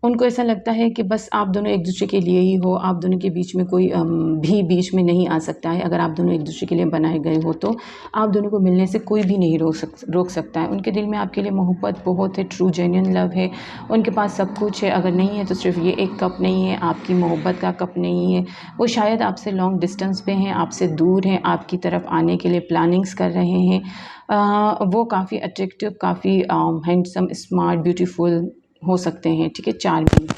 उनको ऐसा लगता है कि बस आप दोनों एक-दूसरे के लिए ही हो, आप दोनों के बीच में कोई भी बीच में नहीं आ सकता है। अगर आप दोनों एक-दूसरे के लिए बनाए गए हो तो आप दोनों को मिलने से कोई भी नहीं रोक सकता है। उनके दिल में आपके लिए मोहब्बत बहुत है, ट्रू जेन्युइन लव है। उनके पास सब कुछ है, अगर नहीं है तो सिर्फ़ ये एक कप नहीं है, आपकी मोहब्बत का कप नहीं है। वो शायद आपसे लॉन्ग डिस्टेंस पे हैं, आपसे दूर हैं, आपकी तरफ आने के लिए प्लानिंग्स कर रहे हैं। वो काफ़ी अट्रैक्टिव, काफ़ी हैंडसम, स्मार्ट, ब्यूटीफुल हो सकते हैं, ठीक है, चार्मिंग।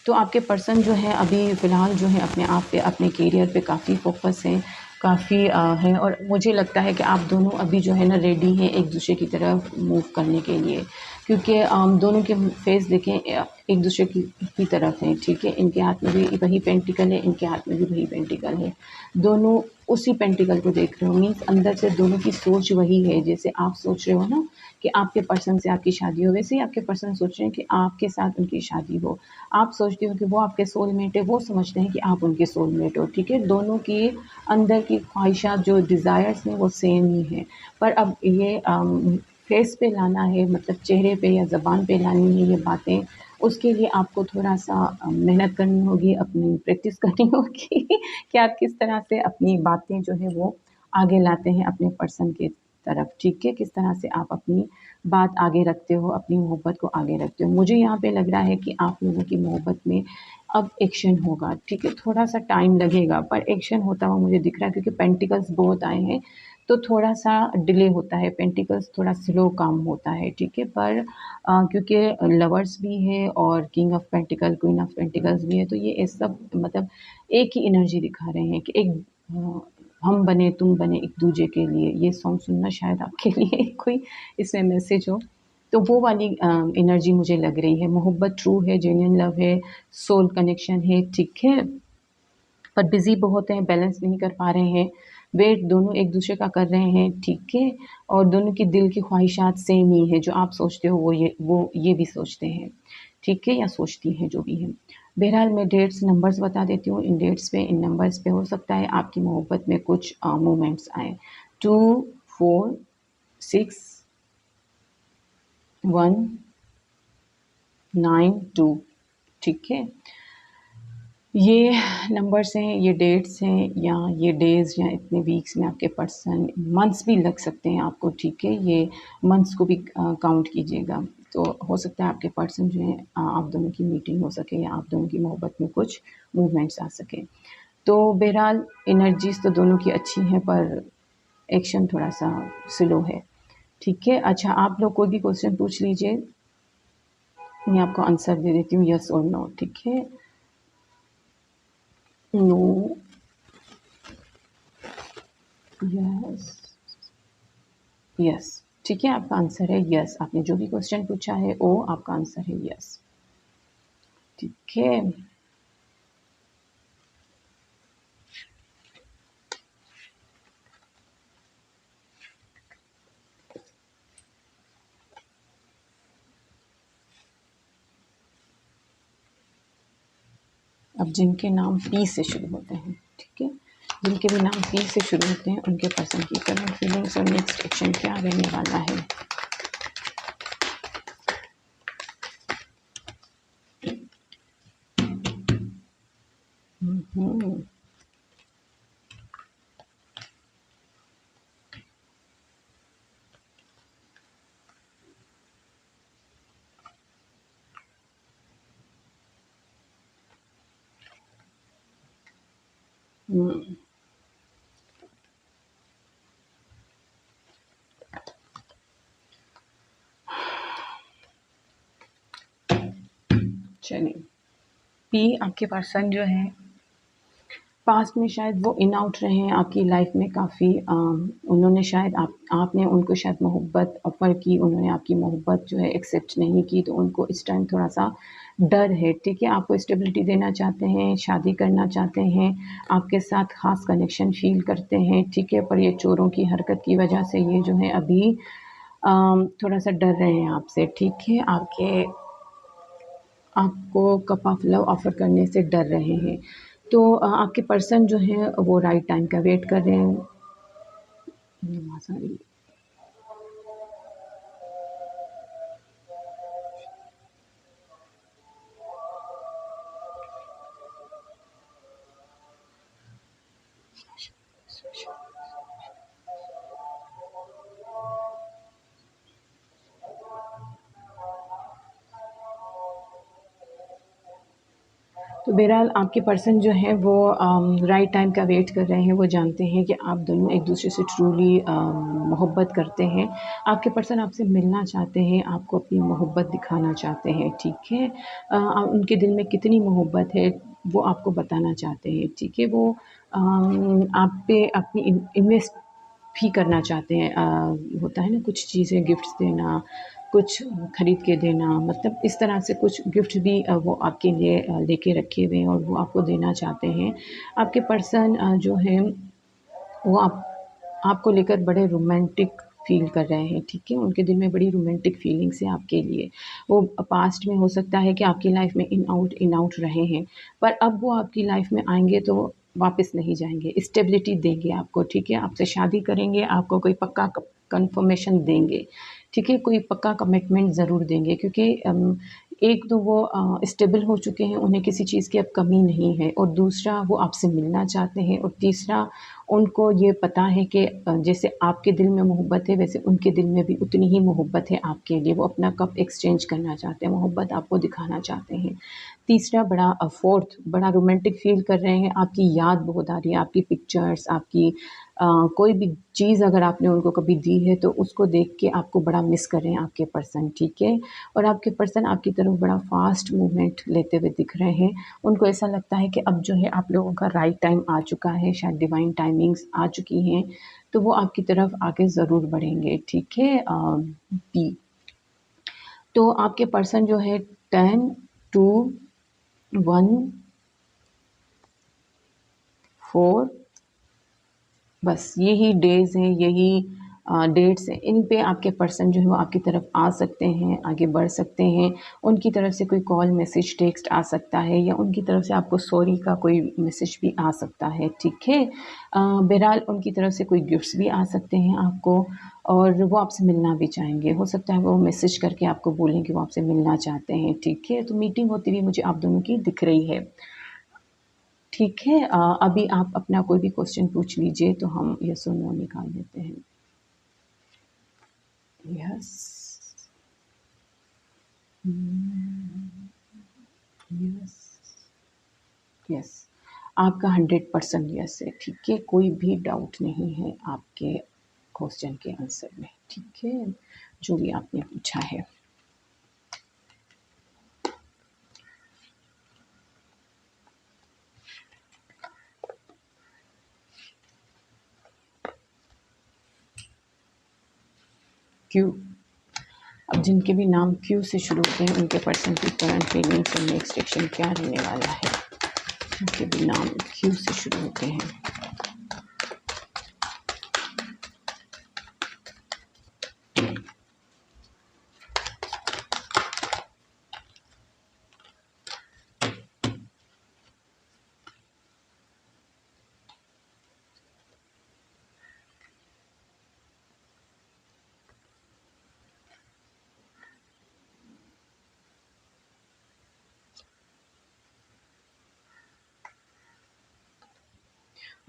तो आपके पर्सन जो है अभी फ़िलहाल जो है अपने आप पे, अपने करियर पे काफ़ी फ़ोकस हैं, काफ़ी हैं और मुझे लगता है कि आप दोनों अभी जो है ना रेडी हैं एक-दूसरे की तरफ मूव करने के लिए। क्योंकि दोनों के फेस देखें एक-दूसरे की तरफ हैं, ठीक है। इनके हाथ में भी वही पेंटिकल है, इनके हाथ में भी वही पेंटिकल है। दोनों उसी पेंटिकल को देख रहे हो मीन्स अंदर से दोनों की सोच वही है। जैसे आप सोच रहे हो ना कि आपके पर्सन से आपकी शादी हो, वैसे ही आपके पर्सन सोच रहे हैं कि आपके साथ उनकी शादी हो। आप सोचते हो कि वो आपके सोलमेट है, वो समझते हैं कि आप उनके सोलमेट हो, ठीक है। दोनों की अंदर की ख्वाहिशात जो डिज़ायर्स हैं वो सेम ही हैं। पर अब ये फेस पे लाना है मतलब चेहरे पे या ज़बान पे लानी है ये बातें, उसके लिए आपको थोड़ा-सा मेहनत करनी होगी, अपनी प्रैक्टिस करनी होगी कि आप किस तरह से अपनी बातें जो है वो आगे लाते हैं अपने पर्सन के तरफ, ठीक है? किस तरह से आप अपनी बात आगे रखते हो, अपनी मोहब्बत को आगे रखते हो। मुझे यहाँ पे लग रहा है कि आप लोगों की मोहब्बत में अब एक्शन होगा, ठीक है? थोड़ा-सा टाइम लगेगा पर एक्शन होता हुआ मुझे दिख रहा है क्योंकि पेंटिकल्स बहुत आए हैं, तो थोड़ा-सा डिले होता है, पेंटिकल्स थोड़ा स्लो काम होता है, ठीक है? पर क्योंकि लवर्स भी है और king of pentacle, queen of pentacles भी है, तो ये सब मतलब एक ही एनर्जी दिखा रहे हैं कि अ, हम बने, तुम बने एक-दूजे के लिए। ये सॉन्ग सुनना शायद आपके लिए कोई इसमें मैसेज हो। तो वो वाली एनर्जी मुझे लग रही है। मोहब्बत ट्रू है, जेन्युइन लव है, सोल कनेक्शन है, ठीक है? पर बिज़ी बहुत हैं, बैलेंस नहीं कर पा रहे हैं। वेट दोनों एक-दूसरे का कर रहे हैं, ठीक है? और दोनों की दिल की ख़्वाहिशात सेम ही है, जो आप सोचते हो वो ये भी सोचते हैं, ठीक है? या सोचती हैं जो भी हैं। बहरहाल मैं डेट्स, नंबर्स बता देती हूँ, इन डेट्स पे, इन नंबर्स पे हो सकता है आपकी मोहब्बत में कुछ मूवमेंट्स आएँ। 2, 4, 6, 1, 9, 2 ठीक है? ये नंबर्स हैं, ये डेट्स हैं या ये डेज़ या इतने वीक्स में आपके पर्सन मंथ्स भी लग सकते हैं आपको, ठीक है? ये मंथ्स को भी काउंट कीजिएगा। तो हो सकता है आपके पर्सन जो हैं आप दोनों की मीटिंग हो सके या आप दोनों की मोहब्बत में कुछ मूवमेंट्स आ सकें। तो बहरहाल एनर्जीज़ तो दोनों की अच्छी हैं पर एक्शन थोड़ा-सा स्लो है, ठीक है? अच्छा आप लोग कोई भी क्वेश्चन पूछ लीजिए, मैं आपको आंसर दे देती हूँ येस और नो, ठीक है? नो, यस, यस, ठीक है? आपका आंसर है यस। आपने जो भी क्वेश्चन पूछा है वो आपका आंसर है यस, ठीक है? अब जिनके नाम पी से शुरू होते हैं, ठीक है, जिनके भी नाम पी से शुरू होते हैं उनके पर्सन की करंट फीलिंग्स और नेक्स्ट एक्शन क्या रहने वाला है। हम्म, हम्म, चलिए, पी आपके पर्सन जो है पास्ट में शायद वो इन आउट रहे हैं आपकी लाइफ में काफ़ी, उन्होंने शायद आपने उनको शायद मोहब्बत ऑफ़र की, उन्होंने आपकी मोहब्बत जो है एक्सेप्ट नहीं की, तो उनको इस टाइम थोड़ा-सा डर है, ठीक है? आपको स्टेबिलिटी देना चाहते हैं, शादी करना चाहते हैं, आपके साथ ख़ास कनेक्शन फ़ील करते हैं, ठीक है? पर ये चोरों की हरकत की वजह से ये जो है अभी थोड़ा-सा डर रहे हैं आपसे, ठीक है? आपको कप ऑफ लव ऑफ़र करने से डर रहे हैं। तो आपके पर्सन जो हैं वो राइट टाइम का वेट कर रहे हैं। सॉरी। तो बहरहाल आपके पर्सन जो है वो राइट टाइम का वेट कर रहे हैं, वो जानते हैं कि आप दोनों एक दूसरे से ट्रूली मोहब्बत करते हैं। आपके पर्सन आपसे मिलना चाहते हैं, आपको अपनी मोहब्बत दिखाना चाहते हैं, ठीक है? उनके दिल में कितनी मोहब्बत है वो आपको बताना चाहते हैं, ठीक है? वो आप पे अपनी इन्वेस्ट भी करना चाहते हैं, होता है ना कुछ चीज़ें गिफ्ट्स देना, कुछ खरीद के देना, मतलब इस तरह से कुछ गिफ्ट भी वो आपके लिए लेके रखे हुए हैं और वो आपको देना चाहते हैं। आपके पर्सन जो हैं वो आपको लेकर बड़े रोमांटिक फ़ील कर रहे हैं, ठीक है? उनके दिल में बड़ी रोमांटिक फ़ीलिंग्स हैं आपके लिए। वो पास्ट में हो सकता है कि आपकी लाइफ़ में इन आउट रहे हैं, पर अब वो आपकी लाइफ़ में आएँगे तो वापस नहीं जाएँगे, स्टेबिलिटी देंगे आपको, ठीक है? आपसे शादी करेंगे, आपको कोई पक्का कन्फर्मेशन देंगे, ठीक है? कोई पक्का कमिटमेंट ज़रूर देंगे क्योंकि एक तो वो स्टेबल हो चुके हैं, उन्हें किसी चीज़ की अब कमी नहीं है और दूसरा वो आपसे मिलना चाहते हैं और तीसरा उनको ये पता है कि जैसे आपके दिल में मोहब्बत है वैसे उनके दिल में भी उतनी ही मोहब्बत है आपके लिए। वो अपना कप एक्सचेंज करना चाहते हैं, मोहब्बत आपको दिखाना चाहते हैं। तीसरा फ़ोर्थ बड़ा रोमांटिक फ़ील कर रहे हैं, आपकी याद बहुत आ रही है, आपकी पिक्चर्स, आपकी कोई भी चीज़ अगर आपने उनको कभी दी है तो उसको देख के आपको बड़ा मिस कर रहे हैं आपके पर्सन, ठीक है? और आपके पर्सन आपकी तरफ बड़ा फ़ास्ट मूवमेंट लेते हुए दिख रहे हैं। उनको ऐसा लगता है कि अब जो है आप लोगों का राइट टाइम आ चुका है, शायद डिवाइन टाइमिंग्स आ चुकी हैं, तो वो आपकी तरफ आगे ज़रूर बढ़ेंगे, ठीक है? बी तो आपके पर्सन जो है 10, 2, 1, 4 बस यही डेज़ हैं, यही डेट्स हैं, इन पे आपके पर्सन जो है वो आपकी तरफ आ सकते हैं, आगे बढ़ सकते हैं। उनकी तरफ से कोई कॉल, मैसेज, टेक्स्ट आ सकता है या उनकी तरफ से आपको सॉरी का कोई मैसेज भी आ सकता है, ठीक है? बहरहाल उनकी तरफ से कोई गिफ्ट्स भी आ सकते हैं आपको और वो आपसे मिलना भी चाहेंगे। हो सकता है वो मैसेज करके आपको बोलें कि वो आपसे मिलना चाहते हैं, ठीक है? तो मीटिंग होती हुई मुझे आप दोनों की दिख रही है। ठीक है, अभी आप अपना कोई भी क्वेश्चन पूछ लीजिए तो हम येस और नो निकाल देते हैं। Yes, yes, yes. आपका 100% यस है, ठीक है? कोई भी डाउट नहीं है आपके क्वेश्चन के आंसर में, ठीक है? जो भी आपने पूछा है। क्यों? अब जिनके भी नाम क्यू से शुरू होते हैं उनके पर्सन की करंट फीलिंग्स और नेक्स्ट एक्शन क्या रहने वाला है? उनके भी नाम क्यू से शुरू होते हैं।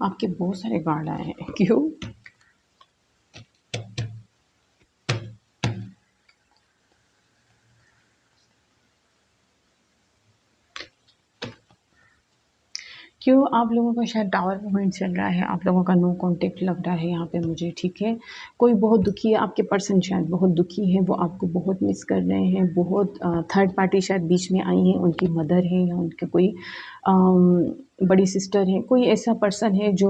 आपके बहुत सारे कार्ड आए हैं, क्यों? क्यों आप लोगों का शायद टावर मूवमेंट चल रहा है, आप लोगों का नो कॉन्टैक्ट लग रहा है यहाँ पे मुझे, ठीक है? कोई बहुत दुखी है, आपके पर्सन शायद बहुत दुखी है, वो आपको बहुत मिस कर रहे हैं, बहुत थर्ड पार्टी शायद बीच में आई है, उनकी मदर है या उनके कोई बड़ी सिस्टर है, कोई ऐसा पर्सन है जो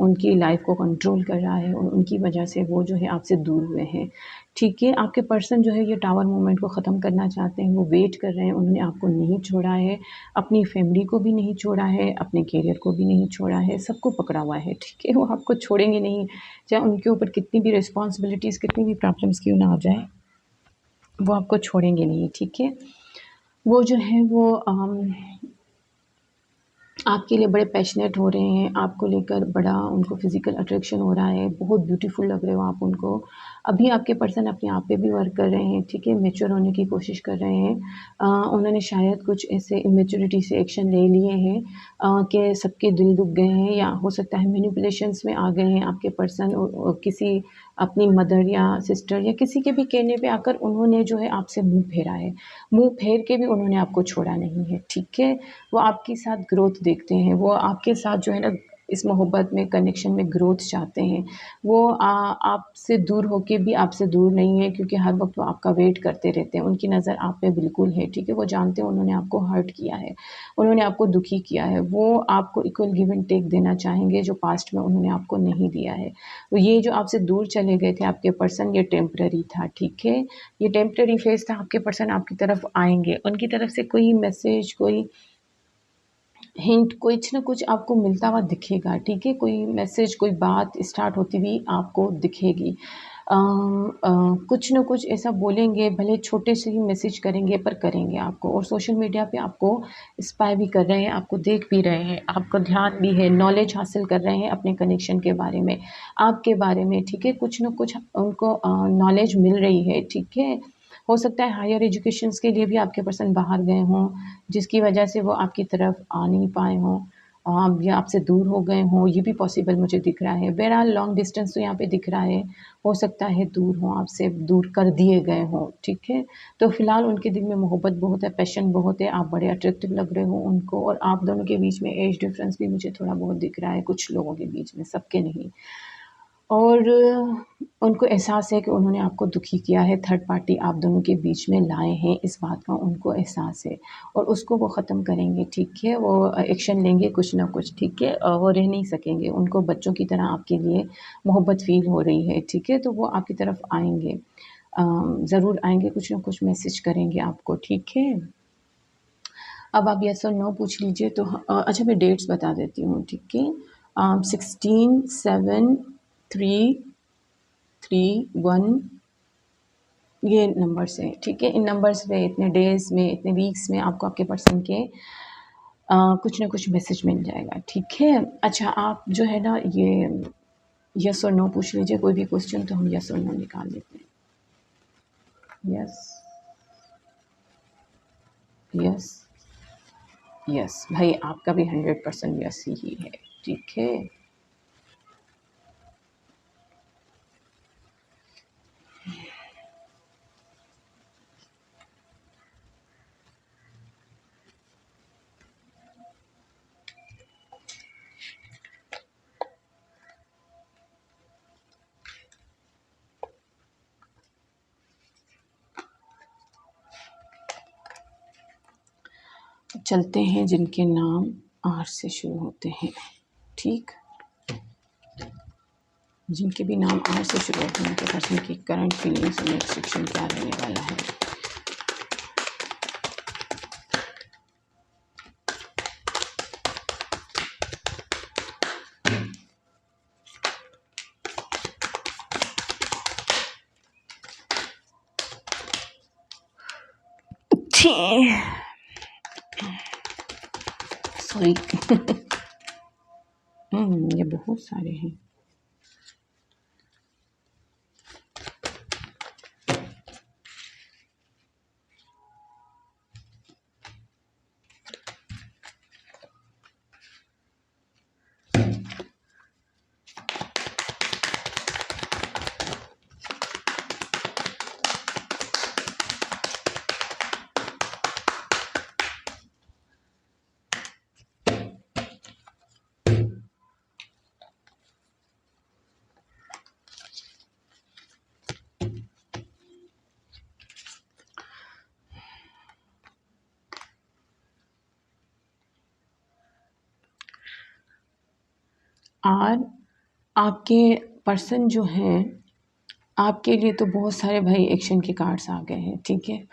उनकी लाइफ को कंट्रोल कर रहा है और उनकी वजह से वो जो है आपसे दूर हुए हैं, ठीक है? आपके पर्सन जो है ये टावर मूवमेंट को ख़त्म करना चाहते हैं, वो वेट कर रहे हैं, उन्होंने आपको नहीं छोड़ा है, अपनी फैमिली को भी नहीं छोड़ा है, अपने करियर को भी नहीं छोड़ा है, सबको पकड़ा हुआ है, ठीक है? वो आपको छोड़ेंगे नहीं, चाहे उनके ऊपर कितनी भी रिस्पॉन्सिबिलिटीज़, कितनी भी प्रॉब्लम्स क्यों ना आ जाए, वो आपको छोड़ेंगे नहीं, ठीक है? वो जो है वो आपके लिए बड़े पैशनेट हो रहे हैं, आपको लेकर बड़ा उनको फ़िज़िकल अट्रैक्शन हो रहा है, बहुत ब्यूटीफुल लग रहे हो आप उनको। अभी आपके पर्सन अपने आप पे भी वर्क कर रहे हैं, ठीक है? मैच्योर होने की कोशिश कर रहे हैं। उन्होंने शायद कुछ ऐसे इमैच्योरिटी से एक्शन ले लिए हैं कि सबके दिल दुख गए हैं, या हो सकता है मैनिपुलेशंस में आ गए हैं आपके पर्सन, किसी अपनी मदर या सिस्टर या किसी के भी कहने पे आकर उन्होंने जो है आपसे मुँह फेरा है। मुँह फेर के भी उन्होंने आपको छोड़ा नहीं है, ठीक है? वो आपके साथ ग्रोथ देखते हैं, वो आपके साथ जो है ना इस मोहब्बत में, कनेक्शन में ग्रोथ चाहते हैं। वो आपसे दूर होके भी आपसे दूर नहीं है, क्योंकि हर वक़्त वो आपका वेट करते रहते हैं। उनकी नज़र आप पे बिल्कुल है, ठीक है? वो जानते हैं उन्होंने आपको हर्ट किया है, उन्होंने आपको दुखी किया है। वो आपको इक्वल गिव एंड टेक देना चाहेंगे, जो पास्ट में उन्होंने आपको नहीं दिया है। तो ये जो आपसे दूर चले गए थे आपके पर्सन, ये टेम्परेरी था, ठीक है? ये टेम्परेरी फ़ेज़ था, आपके पर्सन आपकी तरफ आएँगे। उनकी तरफ से कोई मैसेज, कोई हिंट, कुछ ना कुछ आपको मिलता हुआ दिखेगा, ठीक है? कोई मैसेज, कोई बात स्टार्ट होती हुई आपको दिखेगी। कुछ ना कुछ ऐसा बोलेंगे, भले छोटे से ही मैसेज करेंगे, पर करेंगे आपको, और सोशल मीडिया पे आपको स्पाई भी कर रहे हैं, आपको देख भी रहे हैं, आपका ध्यान भी है, नॉलेज हासिल कर रहे हैं अपने कनेक्शन के बारे में, आपके बारे में, ठीक है? कुछ ना कुछ उनको नॉलेज मिल रही है, ठीक है? हो सकता है हायर एजुकेशंस के लिए भी आपके पर्सन बाहर गए हों, जिसकी वजह से वो आपकी तरफ आ नहीं पाए हों, या आपसे दूर हो गए हों, ये भी पॉसिबल मुझे दिख रहा है। बहरहाल लॉन्ग डिस्टेंस तो यहाँ पे दिख रहा है, हो सकता है दूर हों, आपसे दूर कर दिए गए हों, ठीक है? तो फ़िलहाल उनके दिल में मोहब्बत बहुत है, पैशन बहुत है, आप बड़े अट्रैक्टिव लग रहे हो उनको, और आप दोनों के बीच में एज डिफ़रेंस भी मुझे थोड़ा बहुत दिख रहा है, कुछ लोगों के बीच में, सबके नहीं। और उनको एहसास है कि उन्होंने आपको दुखी किया है, थर्ड पार्टी आप दोनों के बीच में लाए हैं, इस बात का उनको एहसास है, और उसको वो ख़त्म करेंगे, ठीक है? वो एक्शन लेंगे कुछ ना कुछ, ठीक है? वो रह नहीं सकेंगे, उनको बच्चों की तरह आपके लिए मोहब्बत फ़ील हो रही है, ठीक है? तो वो आपकी तरफ आएँगे, ज़रूर आएँगे, कुछ ना कुछ मैसेज करेंगे आपको, ठीक है? अब आप येस और नो पूछ लीजिए, तो अच्छा मैं डेट्स बता देती हूँ, ठीक है? 16, 7, 3, 3, 1, ये नंबर्स हैं, ठीक है? इन नंबर्स में, इतने डेज़ में, इतने वीक्स में आपको आपके पर्सन के कुछ ना कुछ मैसेज मिल जाएगा, ठीक है? अच्छा, आप जो है ना ये येस और नो पूछ लीजिए, कोई भी क्वेश्चन, तो हम येस और नो निकाल लेते हैं। येस, येस, येस, भाई आपका भी 100% येस ही है, ठीक है? चलते हैं जिनके नाम आर से शुरू होते हैं, ठीक? जिनके भी नाम आर से शुरू होते हैं, उनके पर्सन की करंट फीलिंग्स और नेक्स्ट सेक्शन क्या रहने वाला है। सॉरी। ये बहुत सारे हैं। और आपके पर्सन जो हैं, आपके लिए तो बहुत सारे भाई एक्शन के कार्ड्स आ गए हैं, ठीक है।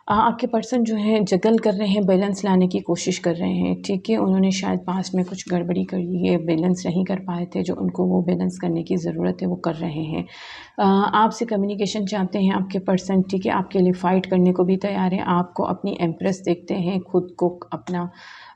आपके पर्सन जो है जगल कर रहे हैं, बैलेंस लाने की कोशिश कर रहे हैं, ठीक है। उन्होंने शायद पास्ट में कुछ गड़बड़ी करी है, बैलेंस नहीं कर पाए थे, जो उनको वो बैलेंस करने की ज़रूरत है वो कर रहे हैं। आपसे कम्युनिकेशन चाहते हैं आपके पर्सन, ठीक है। आपके लिए फ़ाइट करने को भी तैयार है। आपको अपनी एम्प्रेस देखते हैं, खुद को अपना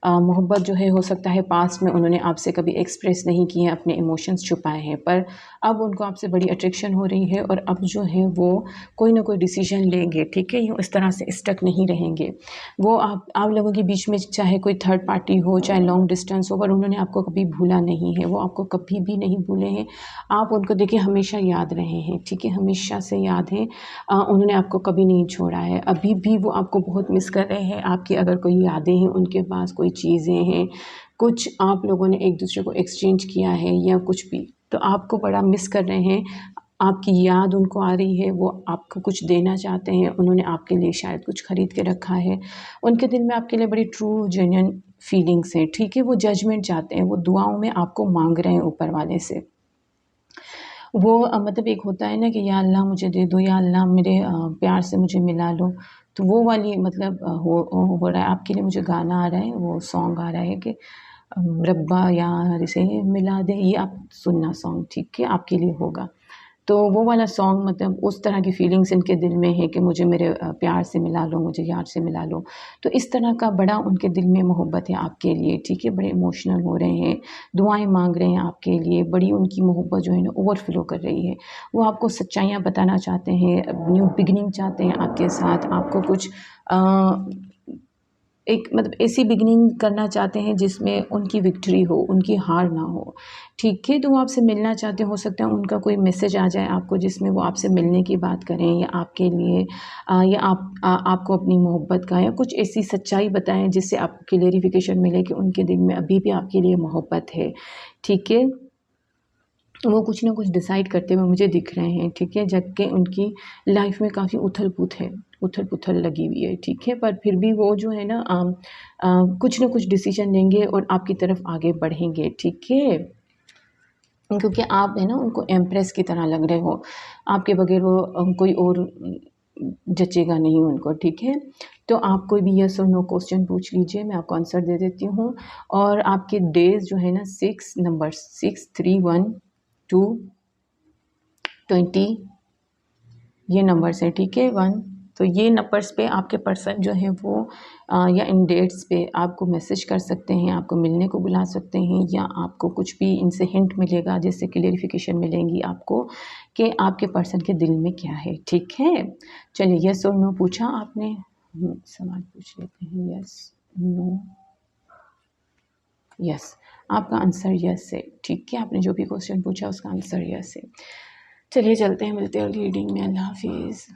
मोहब्बत जो है, हो सकता है पास्ट में उन्होंने आपसे कभी एक्सप्रेस नहीं किए हैं, अपने इमोशंस छुपाए हैं, पर अब उनको आपसे बड़ी अट्रैक्शन हो रही है और अब जो है वो कोई ना कोई डिसीजन लेंगे, ठीक है। यूँ इस तरह से स्टक नहीं रहेंगे। वो आप लोगों के बीच में चाहे कोई थर्ड पार्टी हो, चाहे लॉन्ग डिस्टेंस हो, पर उन्होंने आपको कभी भूला नहीं है, वो आपको कभी भी नहीं भूले हैं। आप उनको देखिए हमेशा याद रहे हैं, ठीक है, हमेशा से याद हैं। उन्होंने आपको कभी नहीं छोड़ा है, अभी भी वो आपको बहुत मिस कर रहे हैं। आपकी अगर कोई यादें हैं उनके पास, कोई चीज़ें हैं, कुछ आप लोगों ने एक दूसरे को एक्सचेंज किया है या कुछ भी, तो आपको बड़ा मिस कर रहे हैं। आपकी याद उनको आ रही है, वो आपको कुछ देना चाहते हैं, उन्होंने आपके लिए शायद कुछ ख़रीद के रखा है। उनके दिल में आपके लिए बड़ी ट्रू जेन्युइन फीलिंग्स हैं, ठीक है। वो जजमेंट चाहते हैं, वो दुआओं में आपको मांग रहे हैं ऊपर वाले से। वो मतलब एक होता है ना कि या अल्लाह मुझे दे दो, या अल्लाह मेरे प्यार से मुझे मिला लो, तो वो वाली मतलब हो रहा है आपके लिए। मुझे गाना आ रहा है, वो सॉन्ग आ रहा है कि रब्बा यार से मिला दे, ये आप सुनना सॉन्ग, ठीक है, आपके लिए होगा। तो वो वाला सॉन्ग मतलब उस तरह की फीलिंग्स इनके दिल में है कि मुझे मेरे प्यार से मिला लो, मुझे यार से मिला लो। तो इस तरह का बड़ा उनके दिल में मोहब्बत है आपके लिए, ठीक है। बड़े इमोशनल हो रहे हैं, दुआएँ माँग रहे हैं आपके लिए, बड़ी उनकी मोहब्बत जो है ना ओवरफ्लो कर रही है। वो आपको सच्चाइयाँ बताना चाहते हैं, न्यू बिगिनिंग चाहते हैं आपके साथ, आपको कुछ एक मतलब ऐसी बिगिनिंग करना चाहते हैं जिसमें उनकी विक्ट्री हो, उनकी हार ना हो, ठीक है। तो वो आपसे मिलना चाहते हैं, हो सकता है उनका कोई मैसेज आ जाए आपको जिसमें वो आपसे मिलने की बात करें, या आपके लिए या आपको अपनी मोहब्बत का या कुछ ऐसी सच्चाई बताएँ जिससे आपको क्लैरिफ़िकेशन मिले कि उनके दिल में अभी भी आपके लिए मोहब्बत है, ठीक है। वो कुछ ना कुछ डिसाइड करते हुए मुझे दिख रहे हैं, ठीक है, जबकि उनकी लाइफ में काफ़ी उथल-पुथल लगी हुई है, ठीक है, पर फिर भी वो जो है ना कुछ ना कुछ डिसीजन लेंगे और आपकी तरफ आगे बढ़ेंगे, ठीक है। क्योंकि आप है ना उनको एम्प्रेस की तरह लग रहे हो, आपके बगैर वो कोई और जचेगा नहीं उनको, ठीक है। तो आप कोई भी येस और नो क्वेश्चन पूछ लीजिए, मैं आपको आंसर दे देती हूँ। और आपके डेज़ जो है ना 6 नंबर 6, 3, 1, 2, 20 ये नंबर्स हैं, ठीक है, 1। तो ये नंबर्स पे आपके पर्सन जो है वो या इन डेट्स पे आपको मैसेज कर सकते हैं, आपको मिलने को बुला सकते हैं, या आपको कुछ भी इनसे हिंट मिलेगा, जिससे क्लेरिफिकेशन मिलेंगी आपको कि आपके पर्सन के दिल में क्या है, ठीक है। चलिए यस और नो पूछा आपने, सवाल पूछ लेते हैं, यस नो, यस, आपका आंसर यस है, ठीक है। आपने जो भी क्वेश्चन पूछा उसका आंसर यस है। चलिए चलते हैं, मिलते हैं अगली रीडिंग में। अल्लाह हाफिज़।